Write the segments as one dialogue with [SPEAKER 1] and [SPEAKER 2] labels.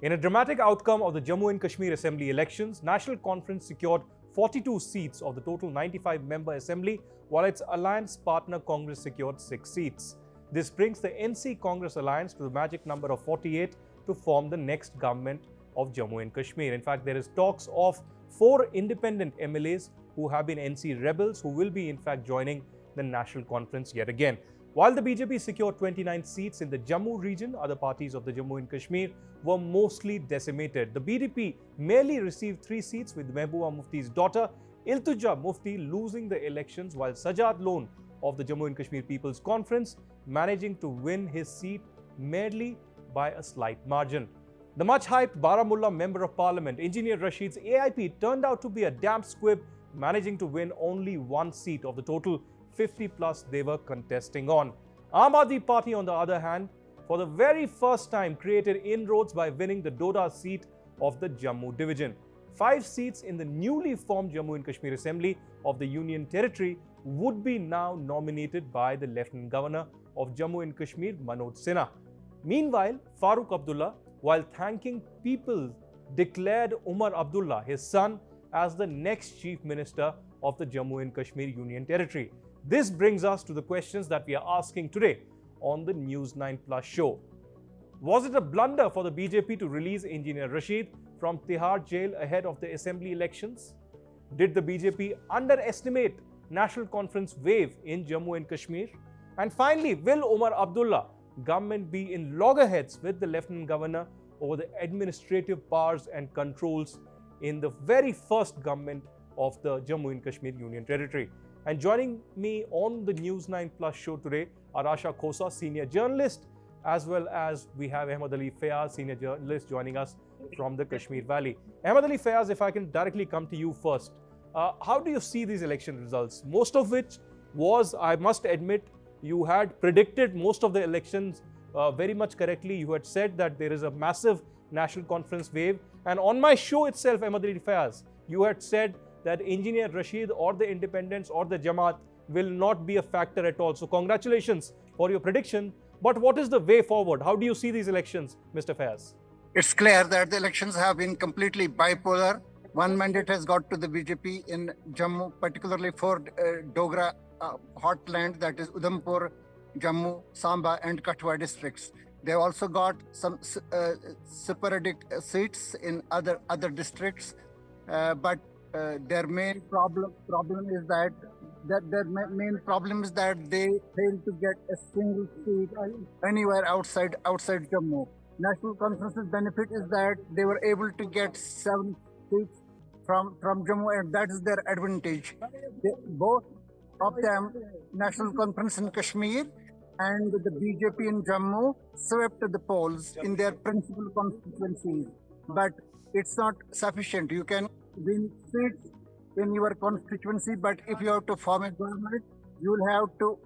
[SPEAKER 1] In a dramatic outcome of the Jammu and Kashmir Assembly elections, National Conference secured 42 seats of the total 95-member assembly, while its alliance partner Congress secured 6 seats. This brings the NC Congress alliance to the magic number of 48 to form the next government of Jammu and Kashmir. In fact, there is talks of 4 independent MLAs who have been NC rebels who will be in fact joining the National Conference yet again. While the BJP secured 29 seats in the Jammu region, other parties of the Jammu and Kashmir were mostly decimated. The BDP merely received 3 seats, with Mehbooba Mufti's daughter Iltuja Mufti losing the elections, while Sajad Lone of the Jammu and Kashmir People's Conference managing to win his seat merely by a slight margin. The much-hyped Baramulla Member of Parliament, Engineer Rashid's AIP, turned out to be a damp squib, managing to win only 1 seat of the total 50 plus they were contesting on. Aam Aadmi Party, on the other hand, for the very first time created inroads by winning the Doda seat of the Jammu division. 5 seats in the newly formed Jammu and Kashmir Assembly of the Union Territory would be now nominated by the Lieutenant Governor of Jammu and Kashmir, Manoj Sinha. Meanwhile, Farooq Abdullah, while thanking people, declared Omar Abdullah, his son, as the next Chief Minister of the Jammu and Kashmir Union Territory. This brings us to the questions that we are asking today on the News9 Plus Show. Was it a blunder for the BJP to release Engineer Rashid from Tihar Jail ahead of the Assembly elections? Did the BJP underestimate National Conference wave in Jammu and Kashmir? And finally, will Omar Abdullah government be in loggerheads with the Lieutenant Governor over the administrative powers and controls in the very first government of the Jammu and Kashmir Union Territory? And joining me on the News9 Plus Show today are Aasha Khosa, senior journalist, as well as we have Ahmed Ali Fayyaz, senior journalist, joining us from the Kashmir Valley. Ahmed Ali Fayyaz, if I can directly come to you first, how do you see these election results? Most of which was, I must admit, you had predicted most of the elections very much correctly. You had said that there is a massive National Conference wave. And on my show itself, Ahmed Ali Fayyaz, you had said that Engineer Rashid or the independents or the Jamaat will not be a factor at all. So congratulations for your prediction. But what is the way forward? How do you see these elections, Mr. Fayyaz?
[SPEAKER 2] It's clear that the elections have been completely bipolar. One mandate has got to the BJP in Jammu, particularly for Dogra heartland, that is Udhampur, Jammu, Samba and Kathua districts. They also got some sporadic seats in other districts, but their main problem is that they fail to get a single seat anywhere outside Jammu. National Conference's benefit is that they were able to get 7 seats from Jammu, and that is their advantage. Both of them, National Conference in Kashmir and the BJP in Jammu, swept the polls in their principal constituencies. But it's not sufficient. You can win seats in your constituency, but if you have to form a government, you will have to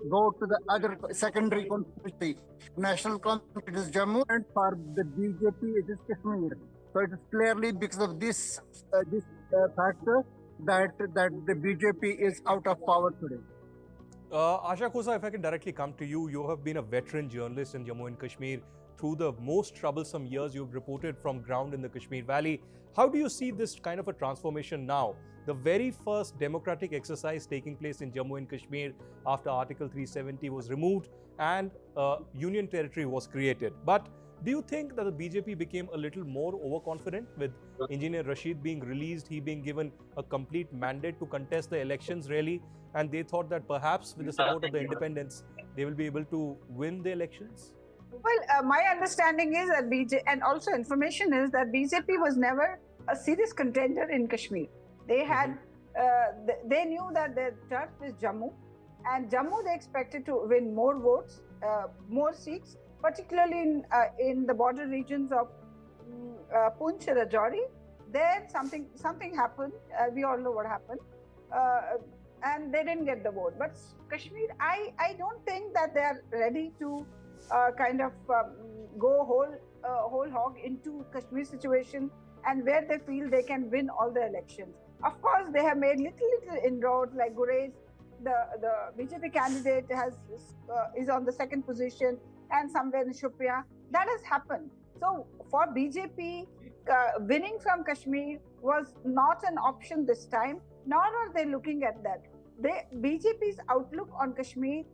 [SPEAKER 2] go to the other secondary constituency. National Conference is Jammu, and for the BJP it is Kashmir. So it is clearly because of this factor that the BJP is out of power today.
[SPEAKER 1] Aasha Khosa, if I can directly come to you, you have been a veteran journalist in Jammu and Kashmir. Through the most troublesome years you've reported from ground in the Kashmir Valley. How do you see this kind of a transformation now? The very first democratic exercise taking place in Jammu and Kashmir after Article 370 was removed and Union Territory was created. But do you think that the BJP became a little more overconfident with Engineer Rashid being released, he being given a complete mandate to contest the elections really, and they thought that perhaps with the support of the independents, they will be able to win the elections?
[SPEAKER 3] Well, my understanding is that and also information is that BJP was never a serious contender in Kashmir. They had, they knew that their turf is Jammu, and Jammu they expected to win more votes, more seats, particularly in the border regions of Poonch, Rajouri. There something happened. We all know what happened, and they didn't get the vote. But Kashmir, I don't think that they are ready to go whole hog into Kashmir situation, and where they feel they can win all the elections. Of course, they have made little inroads, like Gurez, the BJP candidate is on the 2nd position, and somewhere in Shupia. That has happened. So for BJP, winning from Kashmir was not an option this time, nor are they looking at that. BJP's outlook on Kashmir,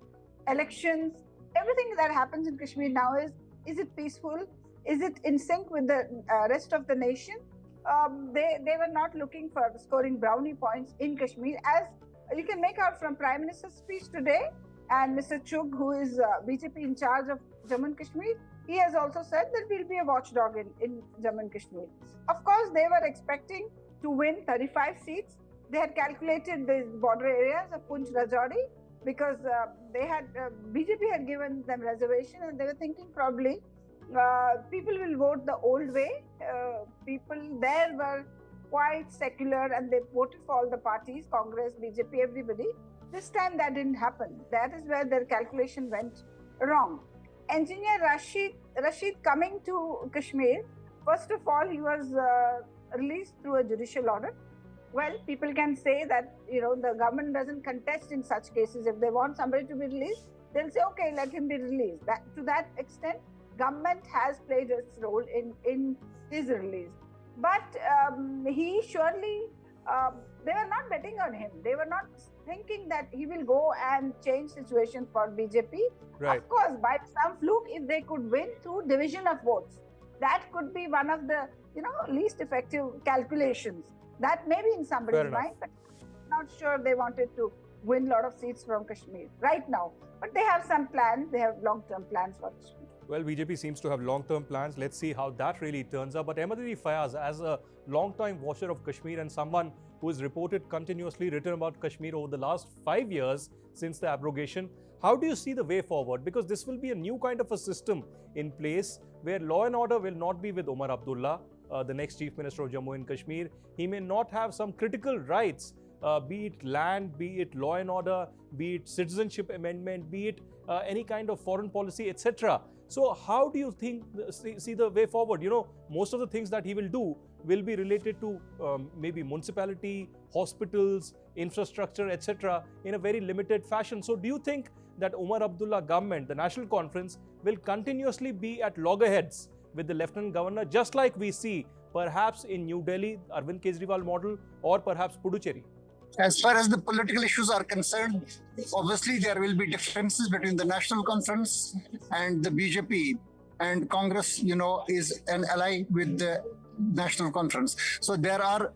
[SPEAKER 3] elections, everything that happens in Kashmir now is it peaceful? Is it in sync with the rest of the nation? They were not looking for scoring brownie points in Kashmir, as you can make out from Prime Minister's speech today, and Mr. Chugh, who is BJP in charge of Jammu and Kashmir, he has also said that we'll be a watchdog in Jammu and Kashmir. Of course, they were expecting to win 35 seats. They had calculated the border areas of Poonch Rajouri because BJP had given them reservation, and they were thinking probably people will vote the old way. People there were quite secular and they voted for all the parties, Congress, BJP, everybody. This time that didn't happen. That is where their calculation went wrong. Engineer Rashid coming to Kashmir, first of all, he was released through a judicial order. Well, people can say that, the government doesn't contest in such cases. If they want somebody to be released, they'll say, okay, let him be released. To that extent, government has played its role in his release. But he surely, they were not betting on him. They were not thinking that he will go and change situation for BJP.
[SPEAKER 1] Right.
[SPEAKER 3] Of course, by some fluke, if they could win through division of votes, that could be one of the, least effective calculations. That may be in somebody's mind, but I'm not sure they wanted to win a lot of seats from Kashmir right now. But they have some plans. They have long-term plans for Kashmir.
[SPEAKER 1] Well, BJP seems to have long-term plans. Let's see how that really turns out. But Ahmed Ali Fayyaz, as a long-time watcher of Kashmir and someone who has reported continuously, written about Kashmir over the last 5 years since the abrogation, how do you see the way forward? Because this will be a new kind of a system in place where law and order will not be with Omar Abdullah, the next Chief Minister of Jammu and Kashmir. He may not have some critical rights, be it land, be it law and order, be it citizenship amendment, be it any kind of foreign policy, etc. So how do you see the way forward? Most of the things that he will do will be related to maybe municipality, hospitals, infrastructure, etc. in a very limited fashion. So do you think that Omar Abdullah government, the National Conference, will continuously be at loggerheads with the Lieutenant Governor, just like we see perhaps in New Delhi, Arvind Kejriwal model, or perhaps Puducherry?
[SPEAKER 2] As far as the political issues are concerned, obviously there will be differences between the National Conference and the BJP, and Congress, is an ally with the National Conference. So there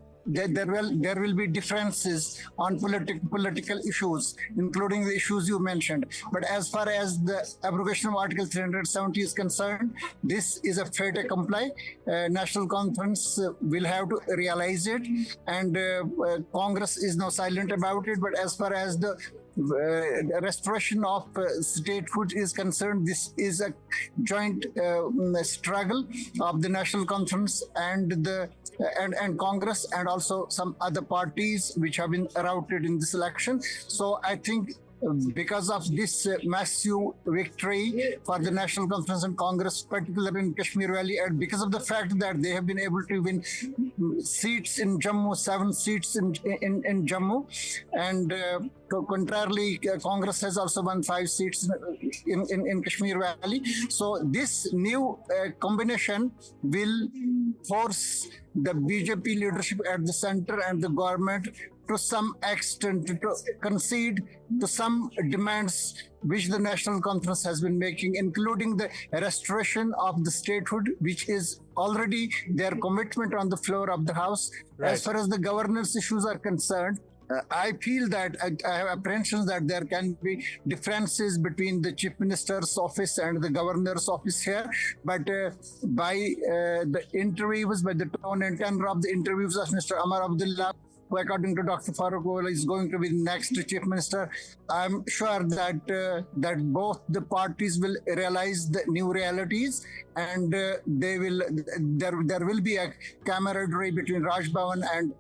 [SPEAKER 2] will be differences on political issues, including the issues you mentioned. But as far as the abrogation of Article 370 is concerned, this is a fait accompli. National Conference will have to realize it, and Congress is now silent about it. But as far as the restoration of statehood is concerned, this is a joint struggle of the National Conference and Congress, and also some other parties which have been routed in this election. So I think because of this massive victory for the National Conference and Congress, particularly in Kashmir Valley, and because of the fact that they have been able to win seats in Jammu, 7 seats in Jammu, and contrarily, Congress has also won 5 seats in Kashmir Valley. So this new combination will force the BJP leadership at the center and the government to some extent to concede to some demands which the National Conference has been making, including the restoration of the statehood, which is already their commitment on the floor of the House. Right. As far as the governance issues are concerned, I feel that I have apprehensions that there can be differences between the Chief Minister's office and the Governor's office here. But by the interviews, by the tone and tenor of the interviews of Mr. Omar Abdullah, who according to Dr. Farooq Abdullah is going to be the next Chief Minister, I'm sure that both the parties will realize the new realities, and there will be a camaraderie between Raj Bhavan and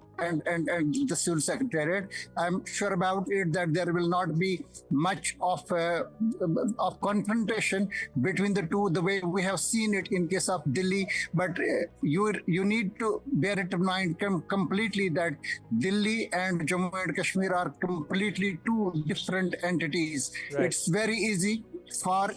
[SPEAKER 2] the Civil Secretariat. I'm sure about it that there will not be much of confrontation between the two, the way we have seen it in case of Delhi. But you need to bear it in mind completely that Delhi and Jammu and Kashmir are completely two different entities. Right. It's very easy for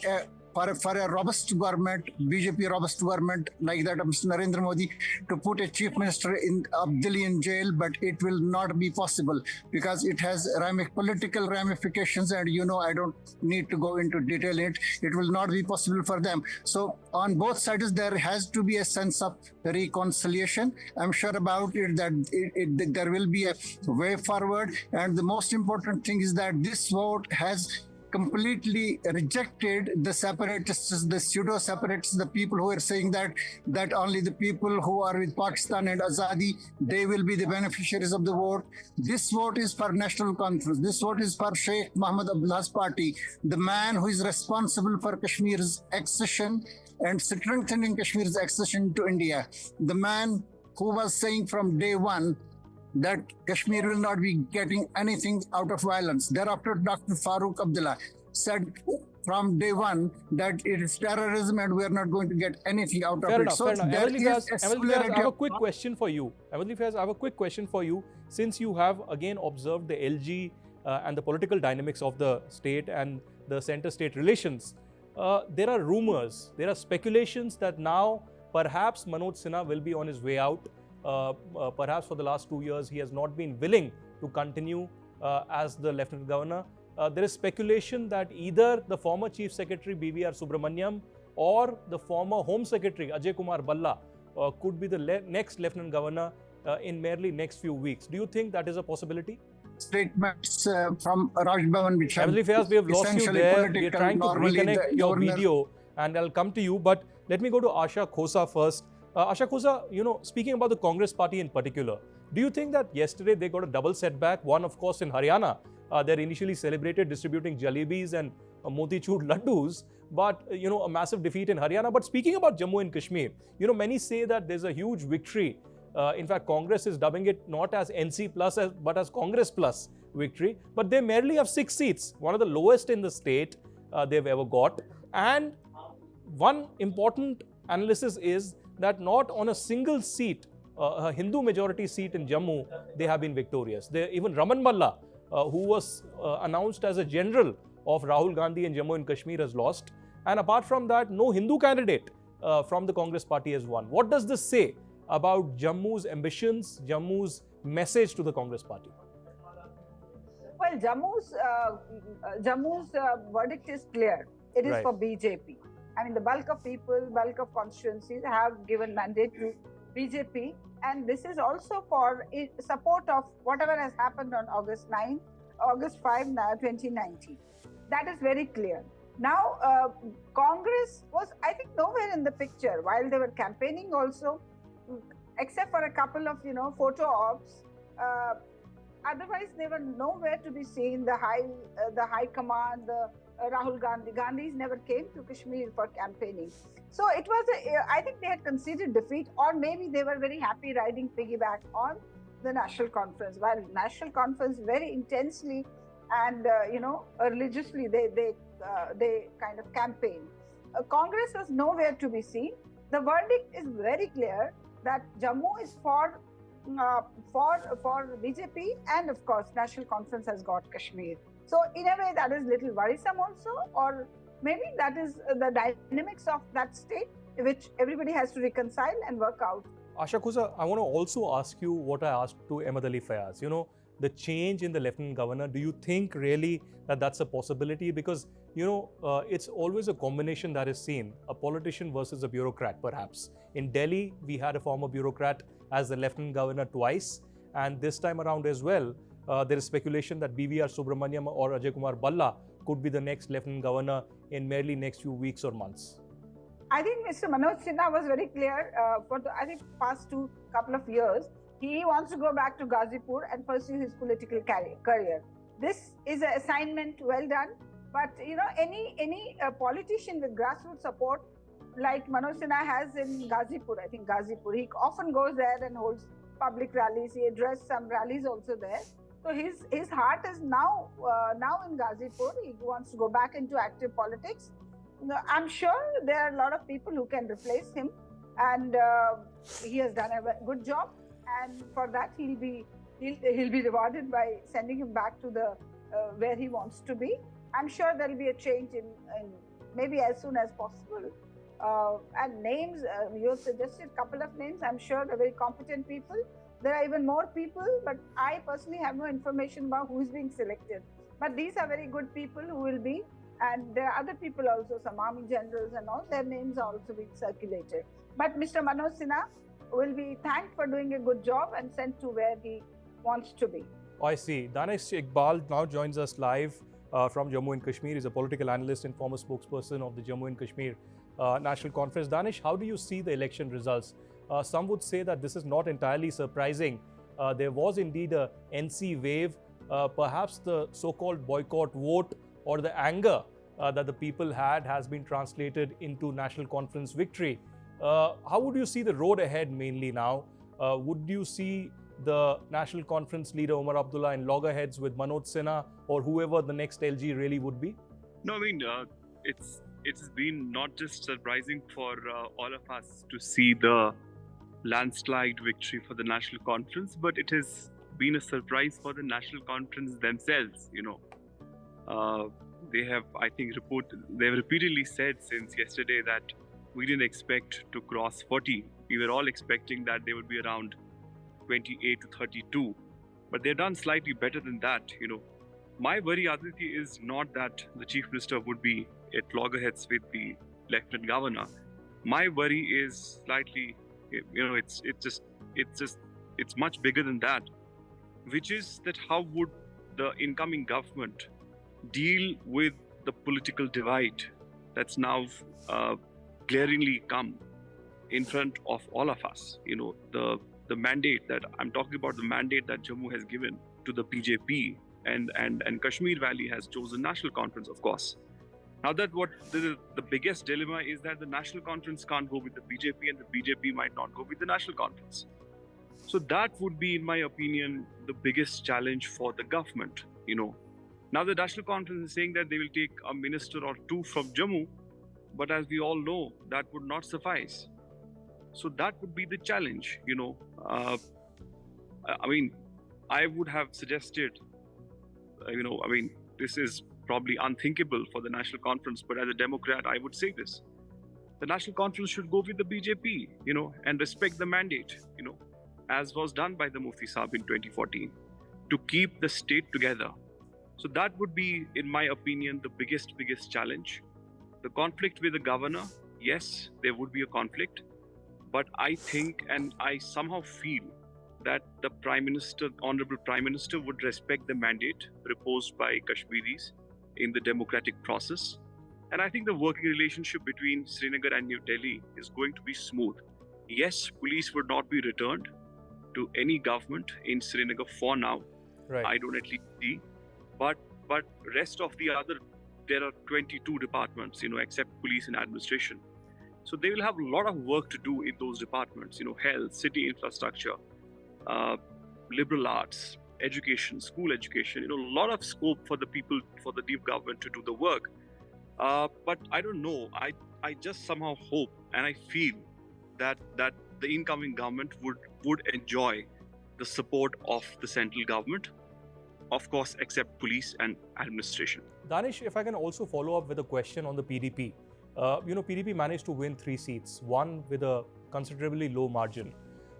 [SPEAKER 2] for a robust government, BJP robust government like that of Mr. Narendra Modi, to put a chief minister of Delhi in jail, but it will not be possible because it has political ramifications, and I don't need to go into detail in it. It will not be possible for them. So on both sides, there has to be a sense of reconciliation. I'm sure about it that there will be a way forward, and the most important thing is that this vote has completely rejected the separatists, the pseudo-separatists, the people who are saying that only the people who are with Pakistan and Azadi, they will be the beneficiaries of the vote. This vote is for national conference. This vote is for Sheikh Mohammed Abdullah's party, the man who is responsible for Kashmir's accession and strengthening Kashmir's accession to India. The man who was saying from day one that Kashmir will not be getting anything out of violence. Thereafter, Dr. Farooq Abdullah said from day one that it is terrorism and we are not going to get anything out of it.
[SPEAKER 1] So fair enough. I have a quick question for you. Ahmed Ali Fayyaz, I have a quick question for you. Since you have again observed the LG and the political dynamics of the state and the center-state relations, there are rumors, there are speculations that now perhaps Manoj Sinha will be on his way out. Perhaps for the last 2 years, he has not been willing to continue as the Lieutenant Governor. There is speculation that either the former Chief Secretary BVR Subramaniam or the former Home Secretary Ajay Kumar Balla could be the next Lieutenant Governor in merely next few weeks. Do you think that is a possibility?
[SPEAKER 2] Statements from Raj Bhavan, which
[SPEAKER 1] Ahmed Ali Fayyaz, we have lost you there. We are trying to reconnect your video, and I'll come to you. But let me go to Aasha Khosa first. Aasha Khosa, speaking about the Congress party in particular, do you think that yesterday they got a double setback? One, of course, in Haryana, they initially celebrated distributing jalebis and motichur laddus, but a massive defeat in Haryana. But speaking about Jammu and Kashmir, many say that there's a huge victory. In fact, Congress is dubbing it not as NC plus, but as Congress plus victory. But they merely have 6 seats, one of the lowest in the state they've ever got. And one important analysis is that not on a single seat, a Hindu majority seat in Jammu, they have been victorious. Even Raman Malla, who was announced as a general of Rahul Gandhi in Jammu and Kashmir, has lost. And apart from that, no Hindu candidate from the Congress party has won. What does this say about Jammu's ambitions, Jammu's message to the Congress party?
[SPEAKER 3] Well, Jammu's verdict is clear. It is for BJP. I mean, the bulk of people, bulk of constituencies have given mandate to BJP, and this is also for support of whatever has happened on August 5, 2019. That is very clear. Now, Congress was, I think, nowhere in the picture while they were campaigning also, except for a couple of, photo ops. Otherwise, they were nowhere to be seen. The high command, Rahul Gandhi's never came to Kashmir for campaigning. So it was, I think they had conceded defeat, or maybe they were very happy riding piggyback on the National Conference. While National Conference very intensely and, religiously, they kind of campaigned. Congress was nowhere to be seen. The verdict is very clear that Jammu is for BJP, and of course, National Conference has got Kashmir. So in a way, that is little worrisome also, or maybe that is the dynamics of that state, which everybody has to reconcile and work out.
[SPEAKER 1] Aasha Khosa, I want to also ask you what I asked to Ahmed Ali Fayyaz. The change in the Lieutenant Governor, do you think really that that's a possibility? Because, it's always a combination that is seen, a politician versus a bureaucrat, perhaps. In Delhi, we had a former bureaucrat as the Lieutenant Governor twice, and this time around as well, there is speculation that BVR Subramaniam or Ajay Kumar Balla could be the next Lieutenant Governor in merely next few weeks or months.
[SPEAKER 3] I think Mr. Manoj Sinha was very clear for the past couple of years. He wants to go back to Ghazipur and pursue his political career. This is an assignment well done, but any politician with grassroots support like Manoj Sinha has in Ghazipur, I think Ghazipur, he often goes there and holds public rallies. He addressed some rallies also there. So his heart is now in Ghazipur. He wants to go back into active politics. I'm sure there are a lot of people who can replace him, and he has done a good job. And for that, he'll be rewarded by sending him back to the where he wants to be. I'm sure there'll be a change in maybe as soon as possible. And names, you suggested a couple of names. I'm sure they're very competent people. There are even more people, but I personally have no information about who is being selected. But these are very good people who will be, and there are other people also, some army generals and all, their names are also being circulated. But Mr. Manoj Sinha will be thanked for doing a good job and sent to where he wants to be.
[SPEAKER 1] I see. Danish Iqbal now joins us live from Jammu and Kashmir. He's a political analyst and former spokesperson of the Jammu and Kashmir National Conference. Danish, how do you see the election results? Some would say that this is not entirely surprising. There was indeed a NC wave. Perhaps the so-called boycott vote or the anger that the people had has been translated into National Conference victory. How would you see the road ahead mainly now? Would you see the National Conference leader Omar Abdullah in loggerheads with Manoj Sinha or whoever the next LG really would be?
[SPEAKER 4] No, I mean, it's been not just surprising for all of us to see the landslide victory for the National Conference, but it has been a surprise for the National Conference themselves. They have, I think, they've repeatedly said since yesterday that we didn't expect to cross 40. We were all expecting that they would be around 28 to 32, but they've done slightly better than that. My worry, Aditya, is not that the Chief Minister would be at loggerheads with the Lieutenant Governor. My worry is slightly, it's much bigger than that, which is that how would the incoming government deal with the political divide that's now glaringly come in front of all of us. The mandate that I'm talking about, the mandate that Jammu has given to the BJP and Kashmir Valley has chosen National Conference, of course. Now that what the biggest dilemma is that the National Conference can't go with the BJP and the BJP might not go with the National Conference. So that would be, in my opinion, the biggest challenge for the government. Now the National Conference is saying that they will take a minister or two from Jammu, but as we all know, that would not suffice. So that would be the challenge. I would have suggested, this is probably unthinkable for the National Conference, but as a Democrat, I would say this. The National Conference should go with the BJP, and respect the mandate, as was done by the Mufti Sahib in 2014, to keep the state together. So that would be, in my opinion, the biggest challenge. The conflict with the governor, yes, there would be a conflict, but I think and I somehow feel that the Honorable Prime Minister would respect the mandate proposed by Kashmiris in the democratic process. And I think the working relationship between Srinagar and New Delhi is going to be smooth. Yes, police would not be returned to any government in Srinagar for now.
[SPEAKER 1] Right.
[SPEAKER 4] I don't at least see. But rest of the other, there are 22 departments, except police and administration. So they will have a lot of work to do in those departments, health, city infrastructure, liberal arts, education, school education, a lot of scope for the people, for the new government to do the work. But I don't know, I just somehow hope and I feel that the incoming government would enjoy the support of the central government, of course, except police and administration.
[SPEAKER 1] Danish, if I can also follow up with a question on the PDP. PDP managed to win 3 seats, one with a considerably low margin.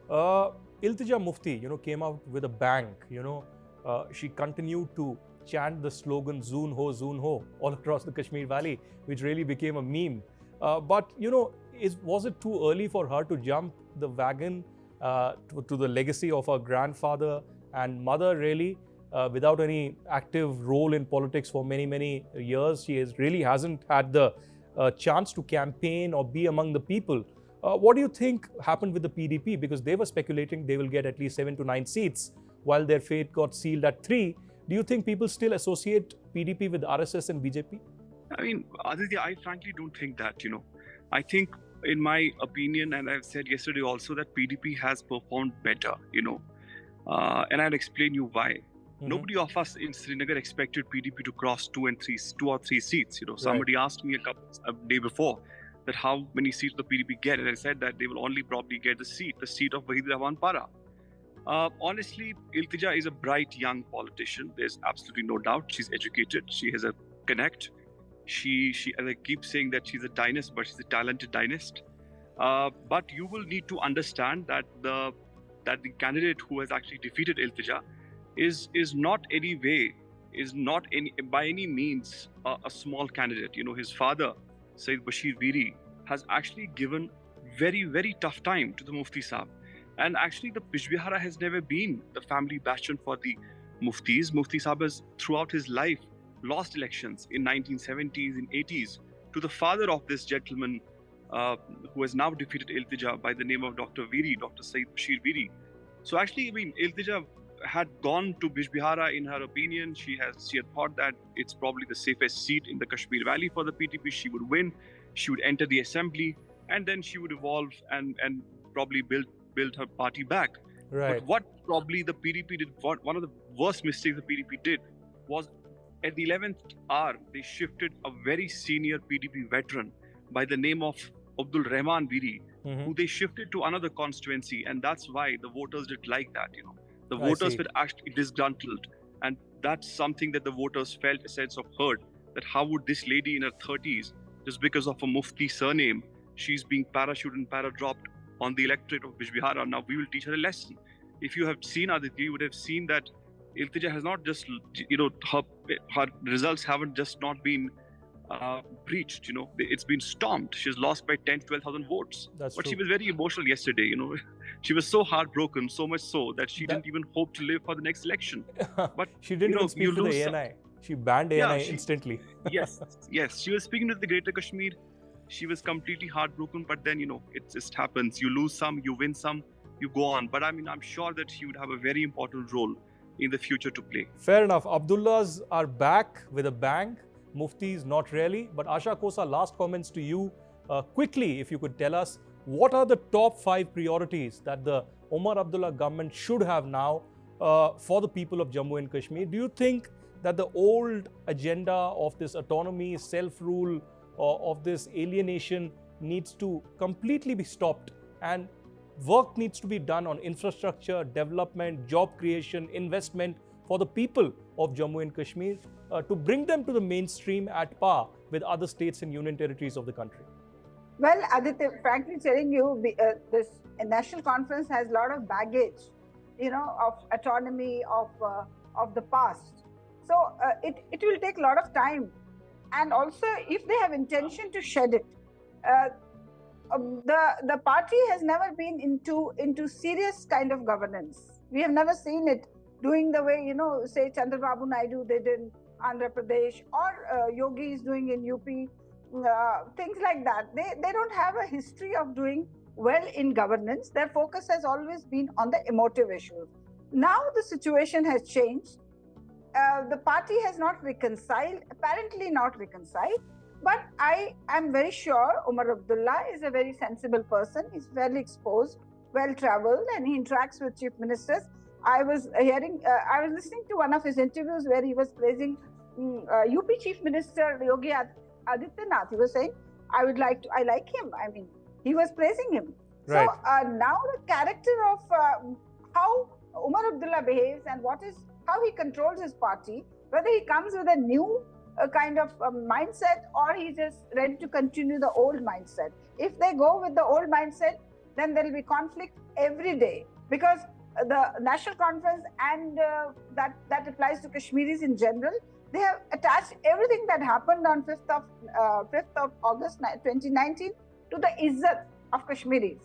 [SPEAKER 1] Iltija Mufti, came out with a bang. She continued to chant the slogan "Zoon Ho" all across the Kashmir Valley, which really became a meme. But was it too early for her to jump the wagon to the legacy of her grandfather and mother? Really, without any active role in politics for many years, she really hasn't had the chance to campaign or be among the people. What do you think happened with the PDP? Because they were speculating they will get at least 7 to 9 seats, while their fate got sealed at 3. Do you think people still associate PDP with RSS and BJP?
[SPEAKER 4] I mean, Aditya, I frankly don't think that, I think, in my opinion, and I've said yesterday also, that PDP has performed better, and I'll explain you why. Mm-hmm. Nobody of us in Srinagar expected PDP to cross 2 or 3 seats. Somebody asked me a day before that how many seats the PDP get, and I said that they will only probably get the seat of Wahid Rahman Para. Honestly, Iltija is a bright young politician. There's absolutely no doubt. She's educated. She has a connect. She as I keep saying that she's a dynast, but she's a talented dynast. But you will need to understand that the candidate who has actually defeated Iltija is not by any means a small candidate. You know, his father, Sayyid Bashir Viri, has actually given very, very tough time to the Mufti Sahib. And actually, the Bijbihara has never been the family bastion for the Muftis. Mufti Sahib has, throughout his life, lost elections in 1970s and 80s to the father of this gentleman who has now defeated Iltija by the name of Dr. Viri, Dr. Sayyid Bashir Viri. So actually, I mean, Iltija had gone to Bijbihara in her opinion. She had thought that it's probably the safest seat in the Kashmir Valley for the PTP. She would win, she would enter the assembly, and then she would evolve and probably build her party back.
[SPEAKER 1] Right.
[SPEAKER 4] But what probably the PDP did, one of the worst mistakes the PDP did was at the 11th hour, they shifted a very senior PDP veteran by the name of Abdul Rahman Viri, who they shifted to another constituency, and that's why the voters did like that. You know, the voters were actually disgruntled, and that's something that the voters felt a sense of hurt. That how would this lady in her 30s, just because of a Mufti surname, she's being parachuted and para-dropped on the electorate of Bijbihara. Now we will teach her a lesson. If you have seen Aditya, you would have seen that Iltija has not just, you know, her results haven't just not been breached, you know, it's been stormed. She's lost by 10 to 12,000 votes.
[SPEAKER 1] But
[SPEAKER 4] she was very emotional yesterday, you know. She was so heartbroken, so much so that she didn't even hope to live for the next election. But
[SPEAKER 1] she didn't even speak to the ANI. She banned ANI instantly.
[SPEAKER 4] Yes. She was speaking to the Greater Kashmir. She was completely heartbroken, but then, you know, it just happens. You lose some, you win some, you go on. But I mean, I'm sure that she would have a very important role in the future to play.
[SPEAKER 1] Fair enough. Abdullahs are back with a bang. Muftis, not really. But Aasha Khosa, last comments to you. Quickly, if you could tell us, what are the top 5 priorities that the Omar Abdullah government should have now for the people of Jammu and Kashmir? Do you think that the old agenda of this autonomy, self-rule, of this alienation needs to completely be stopped, and work needs to be done on infrastructure, development, job creation, investment for the people of Jammu and Kashmir to bring them to the mainstream at par with other states and union territories of the country?
[SPEAKER 3] Well, Aditya, frankly telling you, this national conference has a lot of baggage, you know, of autonomy, of the past. So it will take a lot of time. And also, if they have intention to shed it, the party has never been into serious kind of governance. We have never seen it doing the way, you know, say Chandrababu Naidu did in Andhra Pradesh, or Yogi is doing in UP, things like that. They don't have a history of doing well in governance. Their focus has always been on the emotive issues. Now the situation has changed. The party has not reconciled, apparently not reconciled, but I am very sure Omar Abdullah is a very sensible person. He's well exposed, well traveled, and he interacts with chief ministers. I was listening to one of his interviews where he was praising UP Chief Minister Yogi Adityanath. He was saying, I like him. I mean, he was praising him. Right. So now the character of how Omar Abdullah behaves and how he controls his party, whether he comes with a new kind of mindset or he's just ready to continue the old mindset. If they go with the old mindset, then there will be conflict every day, because the national conference and that applies to Kashmiris in general. They have attached everything that happened on 5th of August 2019 to the izzat of Kashmiris.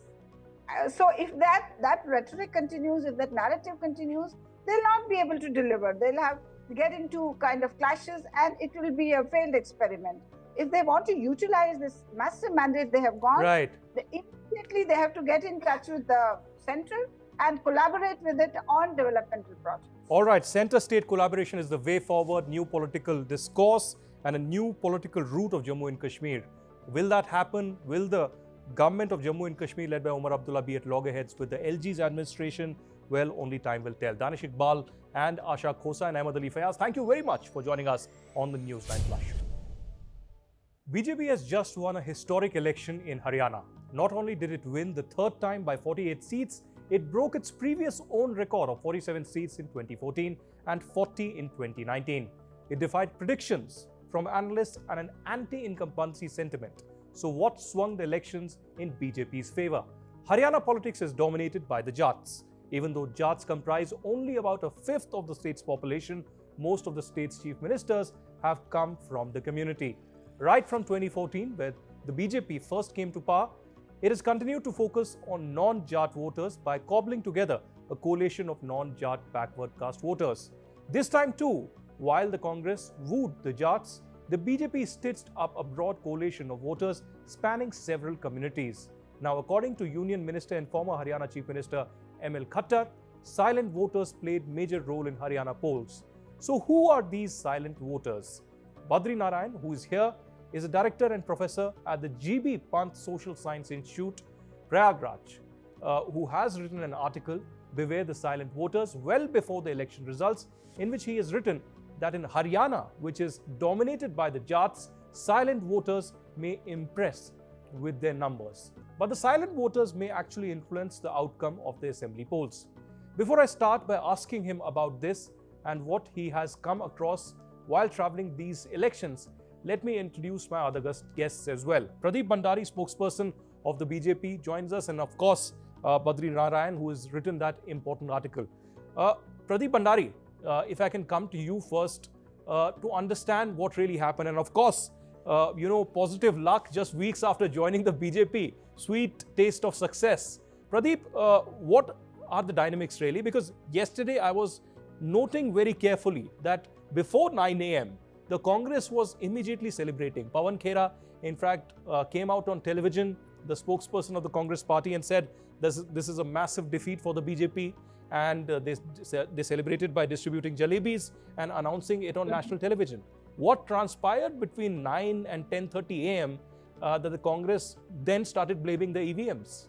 [SPEAKER 3] So if that rhetoric continues, if that narrative continues, they'll not be able to deliver. They'll get into kind of clashes, and it will be a failed experiment. If they want to utilize this massive mandate they have got, immediately they have to get in touch with the center and collaborate with it on developmental projects. All
[SPEAKER 1] right, center-state collaboration is the way forward, new political discourse and a new political route of Jammu and Kashmir. Will that happen? Will the government of Jammu and Kashmir led by Omar Abdullah be at loggerheads with the LG's administration? Well, only time will tell. Danish Iqbal and Aasha Khosa and Ahmed Ali Fayyaz, thank you very much for joining us on the News9 Plus Show. BJP has just won a historic election in Haryana. Not only did it win the third time by 48 seats, it broke its previous own record of 47 seats in 2014 and 40 in 2019. It defied predictions from analysts and an anti-incumbency sentiment. So what swung the elections in BJP's favour? Haryana politics is dominated by the Jats. Even though Jats comprise only about a fifth of the state's population, most of the state's chief ministers have come from the community. Right from 2014, where the BJP first came to power, it has continued to focus on non-Jat voters by cobbling together a coalition of non-Jat backward caste voters. This time too, while the Congress wooed the Jats, the BJP stitched up a broad coalition of voters spanning several communities. Now, according to Union Minister and former Haryana Chief Minister ML Khattar, silent voters played major role in Haryana polls. So who are these silent voters? Badri Narayan, who is here, is a director and professor at the GB Pant Social Science Institute, Prayagraj, who has written an article, Beware the Silent Voters, well before the election results, in which he has written that in Haryana, which is dominated by the Jats, silent voters may impress with their numbers. But the silent voters may actually influence the outcome of the assembly polls. Before I start by asking him about this and what he has come across while travelling these elections, let me introduce my other guests as well. Pradeep Bhandari, spokesperson of the BJP, joins us, and of course, Badri Narayan, who has written that important article. Pradeep Bhandari, if I can come to you first to understand what really happened, and of course, positive luck just weeks after joining the BJP, sweet taste of success. Pradeep, what are the dynamics really? Because yesterday I was noting very carefully that before 9 a.m., the Congress was immediately celebrating. Pawan Khera, in fact, came out on television, the spokesperson of the Congress party, and said this is a massive defeat for the BJP. And they celebrated by distributing jalebis and announcing it on national television. What transpired between 9 and 10:30 a.m. That the Congress then started blaming the EVMs?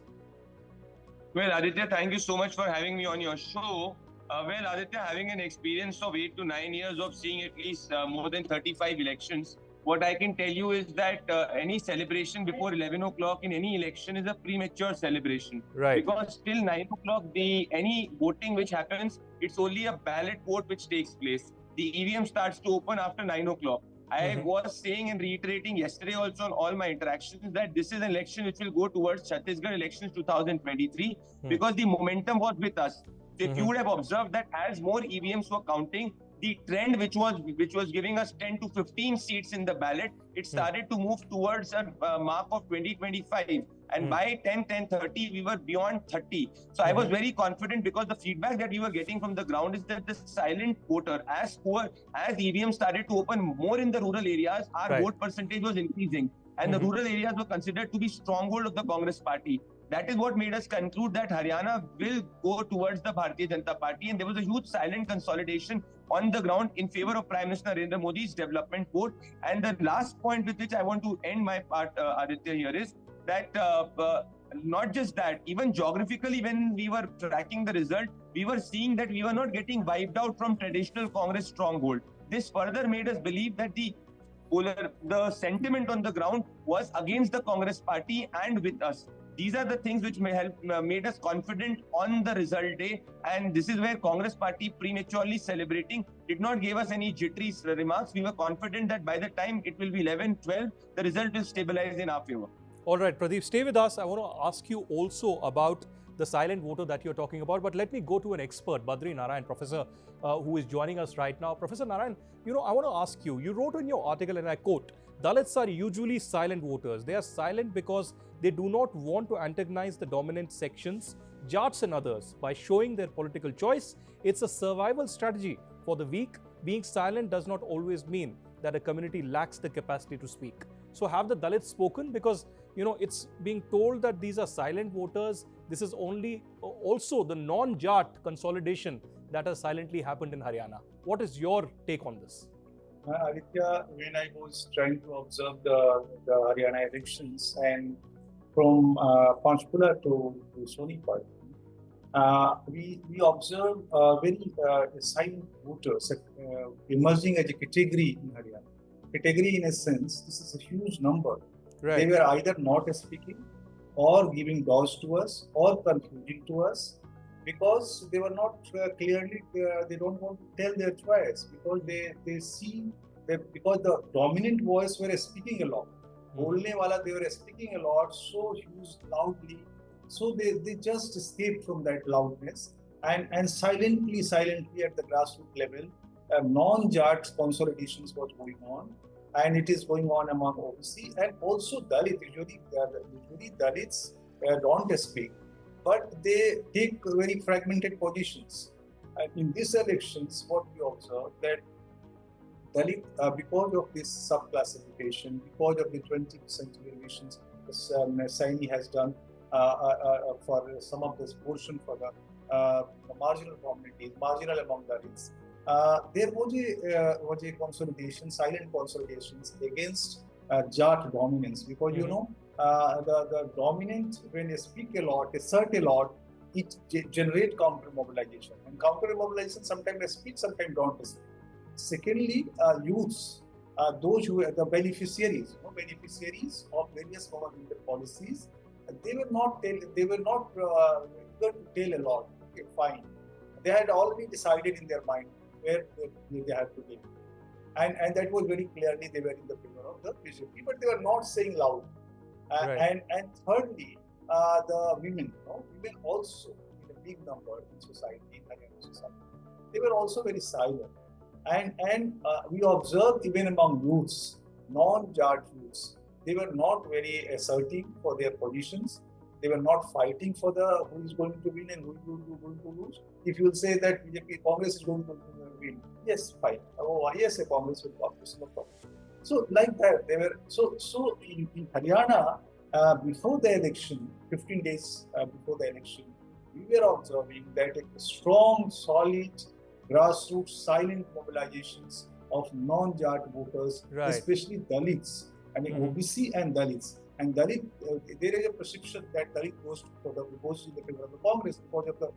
[SPEAKER 5] Well, Aditya, thank you so much for having me on your show. Well, Aditya, having an experience of 8 to 9 years of seeing at least more than 35 elections, what I can tell you is that any celebration before 11 o'clock in any election is a premature celebration.
[SPEAKER 1] Right.
[SPEAKER 5] Because till 9 o'clock, any voting which happens, it's only a ballot vote which takes place. The EVM starts to open after 9 o'clock. I was saying and reiterating yesterday also on all my interactions that this is an election which will go towards Chhattisgarh elections 2023 because the momentum was with us. So if you would have observed that as more EVMs were counting, the trend which was giving us 10 to 15 seats in the ballot, it started to move towards a mark of 2025. And by 10:30, we were beyond 30. So I was very confident because the feedback that we were getting from the ground is that the silent voter, as EVM started to open more in the rural areas, our vote percentage was increasing. And the rural areas were considered to be stronghold of the Congress party. That is what made us conclude that Haryana will go towards the Bharatiya Janata Party. And there was a huge silent consolidation on the ground in favor of Prime Minister Narendra Modi's development vote. And the last point with which I want to end my part, Aditya, here is that not just that, even geographically, when we were tracking the result, we were seeing that we were not getting wiped out from traditional Congress stronghold. This further made us believe that the sentiment on the ground was against the Congress party and with us. These are the things which made us confident on the result day, and this is where Congress party prematurely celebrating did not give us any jittery remarks. We were confident that by the time it will be 11-12, the result will stabilize in our favor.
[SPEAKER 1] All right, Pradeep, stay with us. I want to ask you also about the silent voter that you're talking about, but let me go to an expert, Badri Narayan, professor, who is joining us right now. Professor Narayan, I want to ask you, you wrote in your article, and I quote, Dalits are usually silent voters. They are silent because they do not want to antagonize the dominant sections, Jats and others, by showing their political choice. It's a survival strategy for the weak. Being silent does not always mean that a community lacks the capacity to speak. So have the Dalits spoken? Because, it's being told that these are silent voters. This is also the non-Jat consolidation that has silently happened in Haryana. What is your take on this?
[SPEAKER 6] Aditya, when I was trying to observe the Haryana elections and from Panchkula to Sonipat, we observed very silent voters emerging as a category in Haryana. Category in a sense, this is a huge number. Right. They were either not speaking or giving doors to us or confusing to us because they were not clearly, they don't want to tell their choice because they see because the dominant voice were speaking a lot. Bolne wala, they were speaking a lot, so huge, loudly. So they just escaped from that loudness and silently at the grassroots level, non-Jat consolidations was going on, and it is going on among OBC and also Dalit. Usually Dalits don't speak, but they take very fragmented positions. And in these elections, what we observed that Dalit, because of this sub-classification, because of the 20% reservations Saini has done for some of this portion for the marginal communities, marginal among Dalits, there was a consolidation, silent consolidations against Jat dominance, because you know the dominant, when they speak a lot, assert a lot, it generate counter mobilization, and counter mobilization sometimes they speak, sometimes don't speak. Secondly, youths, those who are the beneficiaries, beneficiaries of various government policies, they were not eager to tell a lot. Okay, fine. They had already decided in their mind where they had to be, and that was very clearly they were in the favor of the BJP, but they were not saying loud.
[SPEAKER 1] Right.
[SPEAKER 6] And thirdly, the women, women also in a big number in society, in Haryana society, they were also very silent. And we observed even among youths, non-Jat youths, they were not very assertive for their positions. They were not fighting for who is going to win and who is going to lose. If you will say that BJP Congress is going to win, yes, fine. Oh, yes, a Congress will come. No problem. So like that, they were so in Haryana before the election, 15 days before the election, we were observing that a strong, solid, grassroots, silent mobilizations of non-Jat voters,
[SPEAKER 1] Right.
[SPEAKER 6] especially Dalits, I mean OBC and Dalits. And Dalit, there is a perception that Dalit goes in the favor of the Congress because of the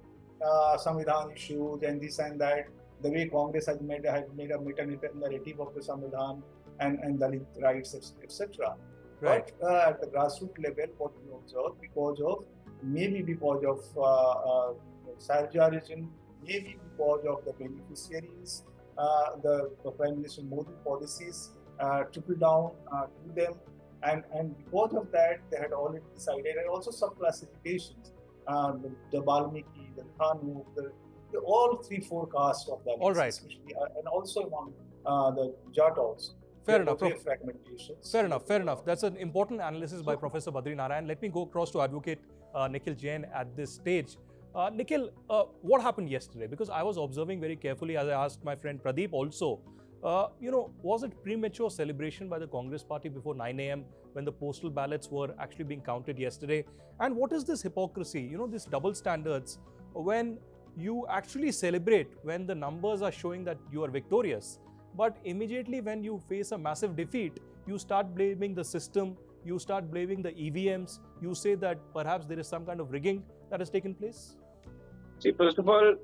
[SPEAKER 6] Samvidhan issues and this and that. The way Congress has made a meta-narrative of the Samvidhan and Dalit rights, etc.
[SPEAKER 1] Right.
[SPEAKER 6] But at the grassroots level, what we observe, because of Sarjarism, maybe because of the beneficiaries, the Prime Minister Modi policies trickle down to them. And because of that, they had already decided, and also some classifications, the Balmiki, the Thanu, all 3-4 castes of Dalits,
[SPEAKER 1] All right.
[SPEAKER 6] especially, and also among the Jatos.
[SPEAKER 1] Fair enough.
[SPEAKER 6] Fragmentations.
[SPEAKER 1] Fair enough. That's an important analysis by Professor Badri Narayan. Let me go across to Advocate Nikhil Jain at this stage. Nikhil, what happened yesterday? Because I was observing very carefully, as I asked my friend Pradeep also. Was it premature celebration by the Congress party before 9 a.m. when the postal ballots were actually being counted yesterday? And what is this hypocrisy, this double standards, when you actually celebrate when the numbers are showing that you are victorious, but immediately when you face a massive defeat, you start blaming the system, you start blaming the EVMs, you say that perhaps there is some kind of rigging that has taken place?
[SPEAKER 5] See, first of all,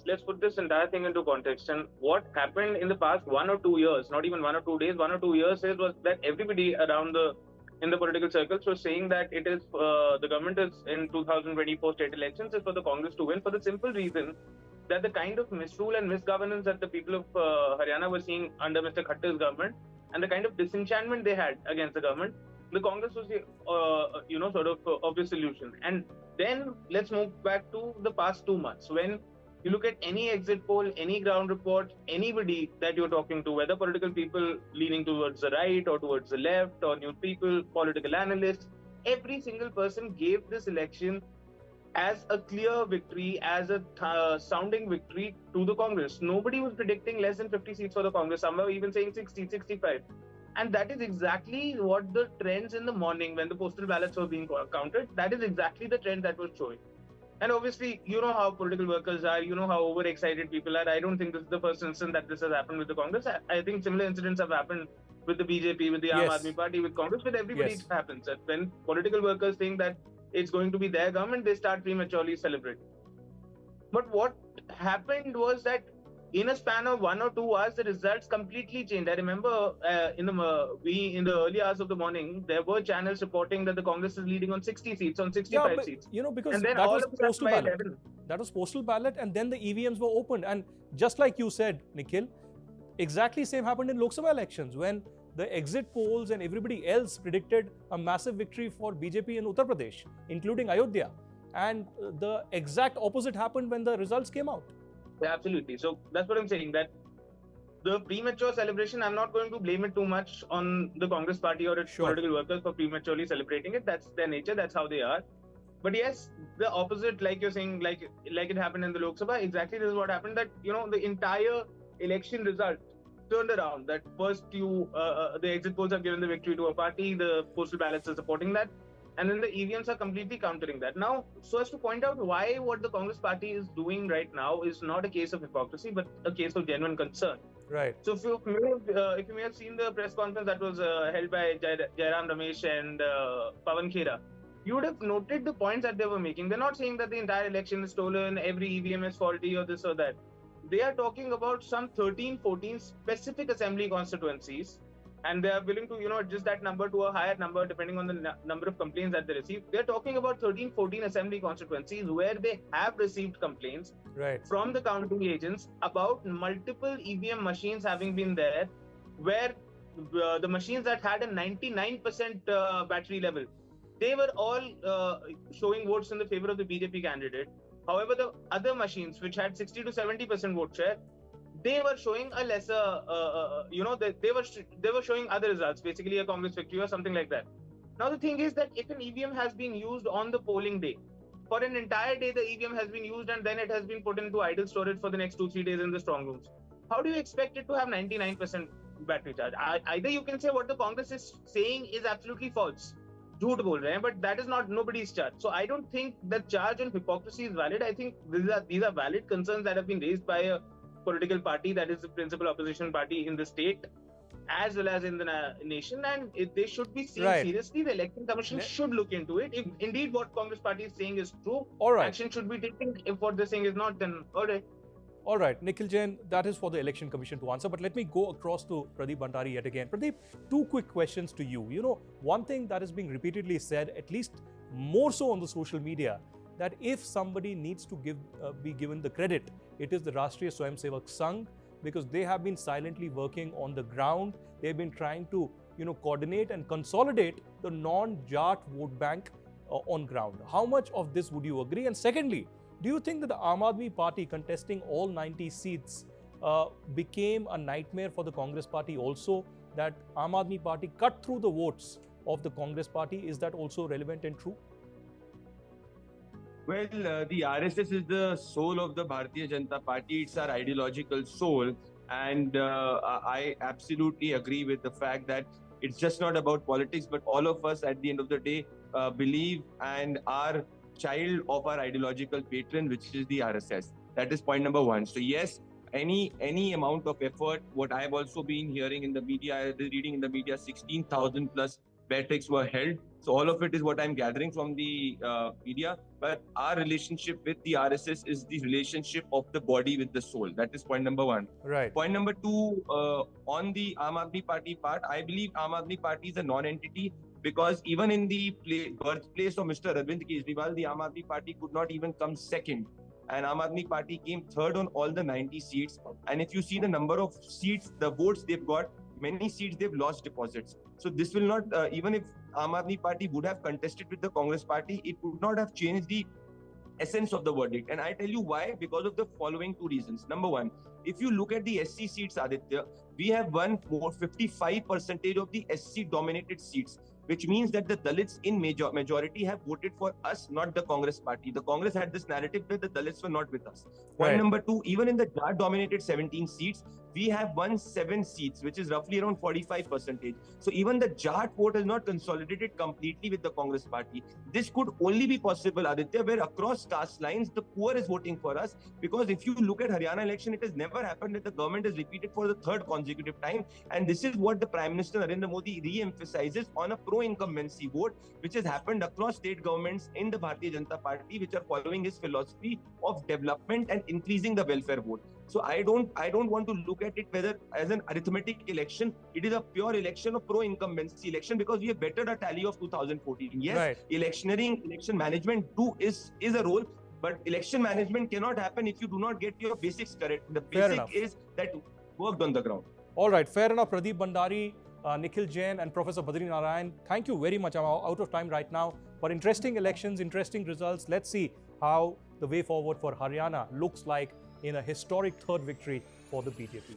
[SPEAKER 5] let's put this entire thing into context. And what happened in the past 1 or 2 years, not even 1 or 2 days, 1 or 2 years, was that everybody around in the political circles was saying that it is the government is in 2024 state elections is for the Congress to win, for the simple reason that the kind of misrule and misgovernance that the people of Haryana were seeing under Mr. Khattar's government and the kind of disenchantment they had against the government, the Congress was the sort of obvious solution. And then let's move back to the past 2 months when you look at any exit poll, any ground report, anybody that you're talking to, whether political people leaning towards the right or towards the left or news people, political analysts, every single person gave this election as a clear victory, as a sounding victory to the Congress. Nobody was predicting less than 50 seats for the Congress. Some were even saying 60, 65. And that is exactly what the trends in the morning when the postal ballots were being counted, that is exactly the trend that was showing. And obviously, you know how political workers are, you know how overexcited people are. I don't think this is the first instance that this has happened with the Congress. I think similar incidents have happened with the BJP, with the Aam Aadmi Party, with Congress, with everybody. It happens that when political workers think that it's going to be their government, they start prematurely celebrating. But what happened was that in a span of 1 or 2 hours, the results completely changed. I remember in the early hours of the morning, there were channels reporting that the Congress is leading on 60 seats, on 65 seats.
[SPEAKER 1] Because
[SPEAKER 5] and then
[SPEAKER 1] that
[SPEAKER 5] all
[SPEAKER 1] was
[SPEAKER 5] of a sudden
[SPEAKER 1] postal
[SPEAKER 5] by
[SPEAKER 1] ballot.
[SPEAKER 5] 11.
[SPEAKER 1] That was postal ballot, and then the EVMs were opened. And just like you said, Nikhil, exactly same happened in Lok Sabha elections when the exit polls and everybody else predicted a massive victory for BJP in Uttar Pradesh, including Ayodhya. And the exact opposite happened when the results came out.
[SPEAKER 5] Yeah, absolutely. So that's what I'm saying, that the premature celebration, I'm not going to blame it too much on the Congress party or its political workers for prematurely celebrating it. That's their nature. That's how they are. But yes, the opposite, like you're saying, like it happened in the Lok Sabha, exactly this is what happened, that, the entire election result turned around. That first the exit polls have given the victory to a party, the postal ballots are supporting that, and then the EVMs are completely countering that. Now, so as to point out why what the Congress party is doing right now is not a case of hypocrisy, but a case of genuine concern.
[SPEAKER 1] Right.
[SPEAKER 5] So if you may have seen the press conference that was held by Jairam Ramesh and Pawan Khera, you would have noted the points that they were making. They're not saying that the entire election is stolen, every EVM is faulty or this or that. They are talking about some 13, 14 specific assembly constituencies, and they are willing to, adjust that number to a higher number depending on the number of complaints that they receive. They're talking about 13, 14 assembly constituencies where they have received complaints from the counting agents about multiple EVM machines having been there, where the machines that had a 99% battery level, they were all showing votes in the favor of the BJP candidate. However, the other machines, which had 60 to 70% vote share, they were showing a lesser, they were showing other results, basically a Congress victory or something like that. Now, the thing is that if an EVM has been used on the polling day, for an entire day, the EVM has been used and then it has been put into idle storage for the next 2-3 days in the strong rooms. How do you expect it to have 99% battery charge? Either you can say what the Congress is saying is absolutely false, झूठ बोल रहे हैं, but that is not nobody's charge. So I don't think the charge on hypocrisy is valid. I think these are valid concerns that have been raised by a political party that is the principal opposition party in the state as well as in the nation, and they should be seen seriously. The Election Commission should look into it. If indeed what Congress party is saying is true, action should be taken. If what they're saying is not, then
[SPEAKER 1] all right, Nikhil Jain, that is for the Election Commission to answer. But let me go across to Pradeep Bhandari yet again. Pradeep, two quick questions to you. One thing that is being repeatedly said, at least more so on the social media, that if somebody needs to be given the credit, it is the Rashtriya Swayamsevak Sangh, because they have been silently working on the ground. They've been trying to, coordinate and consolidate the non-Jat vote bank on ground. How much of this would you agree? And secondly, do you think that the Aam Aadmi Party contesting all 90 seats became a nightmare for the Congress Party also, that Aam Aadmi Party cut through the votes of the Congress Party? Is that also relevant and true?
[SPEAKER 5] Well, the RSS is the soul of the Bharatiya Janata Party. It's our ideological soul. And I absolutely agree with the fact that it's just not about politics, but all of us at the end of the day believe and are child of our ideological patron, which is the RSS. That is point number one. So yes, any amount of effort, what I have also been hearing in the media, reading in the media, 16,000 plus beartricks were held. So all of it is what I'm gathering from the media. But our relationship with the RSS is the relationship of the body with the soul. That is point number one.
[SPEAKER 1] Right.
[SPEAKER 5] Point number two, on the Aam Aadmi Party part, I believe Aam Aadmi Party is a non-entity, because even in the birthplace of Mr. Arvind Kejriwal, the Aam Aadmi Party could not even come second. And Aam Aadmi Party came third on all the 90 seats. And if you see the number of seats, the votes they've got, many seats they've lost deposits. So this will not, even if Aam Aadmi Party would have contested with the Congress Party, it would not have changed the essence of the verdict. And I tell you why, because of the following two reasons. Number one, if you look at the SC seats, Aditya, we have won more 55% of the SC dominated seats, which means that the Dalits in majority have voted for us, not the Congress Party. The Congress had this narrative that the Dalits were not with us. Point number two, even in the Jat dominated 17 seats, we have won 7 seats, which is roughly around 45%. So even the Jat vote is not consolidated completely with the Congress Party. This could only be possible, Aditya, where across caste lines, the poor is voting for us. Because if you look at Haryana election, it has never happened that the government is repeated for the third consecutive time. And this is what the Prime Minister Narendra Modi re-emphasizes on a pro-incumbency vote, which has happened across state governments in the Bharatiya Janata Party, which are following his philosophy of development and increasing the welfare vote. So I don't want to look at it whether as an arithmetic election. It is a pure election of pro-incumbency election, because we have bettered a tally of 2014. Yes, electioneering, election management is a role, but election management cannot happen if you do not get your basics correct. The basic is that worked on the ground.
[SPEAKER 1] All right, fair enough. Pradeep Bhandari, Nikhil Jain and Professor Badri Narayan, thank you very much. I'm out of time right now. But interesting elections, interesting results. Let's see how the way forward for Haryana looks like in a historic third victory for the BJP.